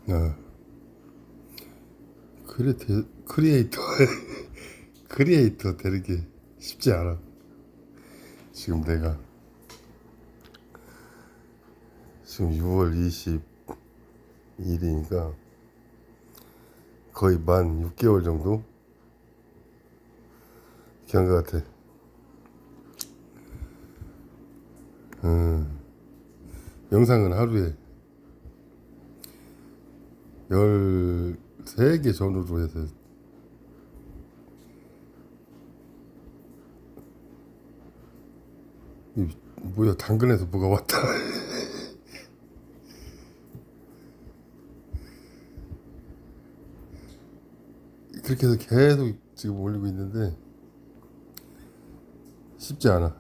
어, 크리에이터 크리에이터 되는 게 쉽지 않아. 지금 내가 지금 6월 22일이니까 거의 만 6개월 정도 기한 것 같아. 영상은 하루에 13개 전후로 해서 뭐야, 당근에서 뭐가 왔다. 그렇게 해서 계속 지금 올리고 있는데 쉽지 않아.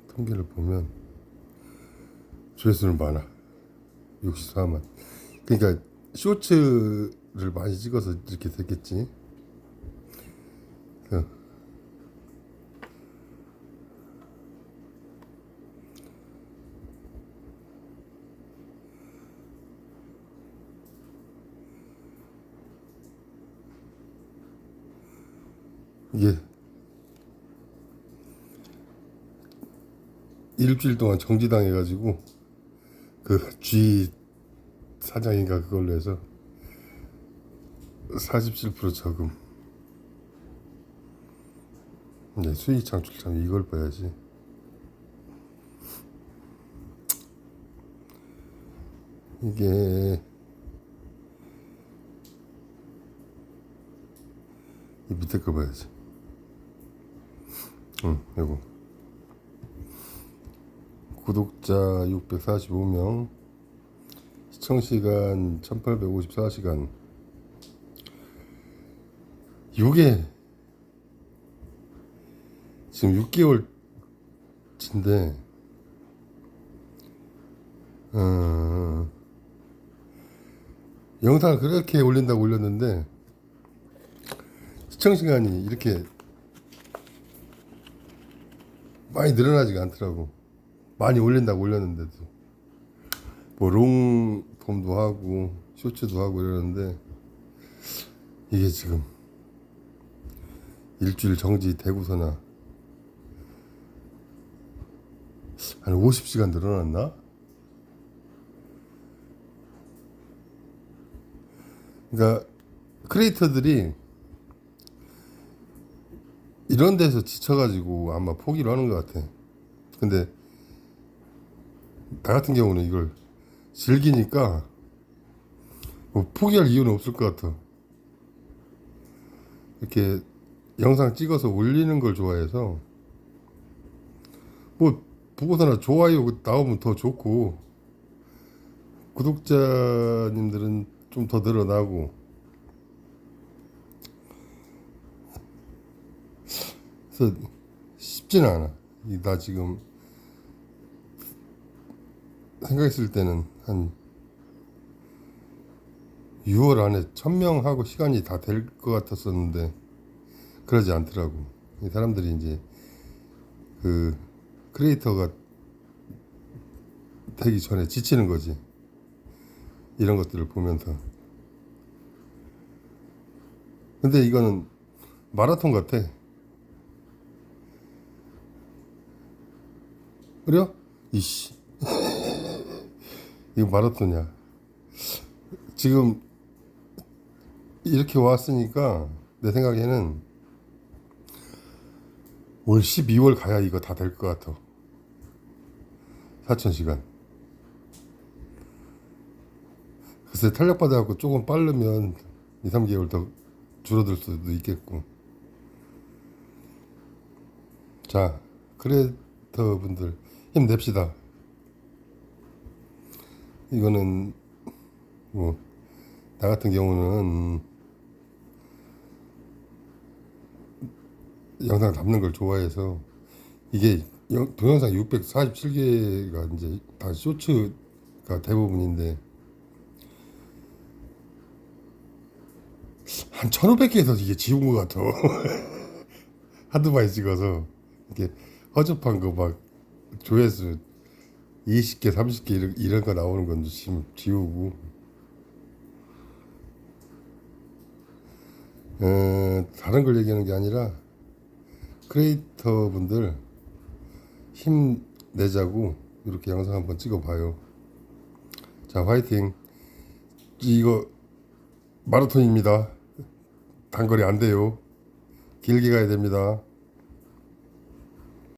통계를 보면 조회수는 많아. 64만. 그러니까 쇼츠를 많이 찍어서 이렇게 됐겠지. 그 이게 일주일 동안 정지당해가지고 그 G 사장인가 그걸로 해서 47% 저금. 네, 수익 창출참 이걸 봐야지. 이게 이 밑에 거 봐야지. 이거 구독자 645명, 시청시간 1854시간. 이게 지금 6개월치인데 영상을 그렇게 올린다고 올렸는데 시청시간이 이렇게 많이 늘어나지가 않더라고. 많이 올린다고 올렸는데도 뭐 롱폼도 하고 쇼츠도 하고 이러는데 이게 지금 일주일 정지 되고서나 한 50시간 늘어났나? 그러니까 크리에이터들이 이런 데서 지쳐가지고 아마 포기를 하는 것 같아. 근데 나 같은 경우는 이걸 즐기니까 뭐 포기할 이유는 없을 것 같아. 이렇게 영상 찍어서 올리는 걸 좋아해서 뭐 보고서나 좋아요 나오면 더 좋고 구독자님들은 좀 더 늘어나고. 그래서 쉽지는 않아. 나 지금 생각했을 때는 한 6월 안에 1000명하고 시간이 다 될 것 같았었는데 그러지 않더라고. 이 사람들이 이제 그 크리에이터가 되기 전에 지치는 거지. 이런 것들을 보면서. 근데 이거는 마라톤 같아. 그래요? 이씨, 이거 마라톤이야. 지금 이렇게 왔으니까 내 생각에는 올 12월 가야 이거 다 될 것 같아. 4000시간. 글쎄, 탄력받아갖고 조금 빠르면 2, 3개월 더 줄어들 수도 있겠고. 자, 크리에이터 분들 힘냅시다. 이거는 뭐 나 같은 경우는 영상 담는 걸 좋아해서 이게 동영상 647개가 이제 다 쇼츠가 대부분인데 한 1500개에서 이게 지운 것 같아. 한두 마디 찍어서 이렇게 허접한 거 막 조회수 20개, 30개 이런 거 나오는 건 지우고 다른 걸 얘기하는 게 아니라 크리에이터 분들 힘내자고 이렇게 영상 한번 찍어봐요. 자, 화이팅. 이거 마라톤입니다. 단거리 안 돼요. 길게 가야 됩니다.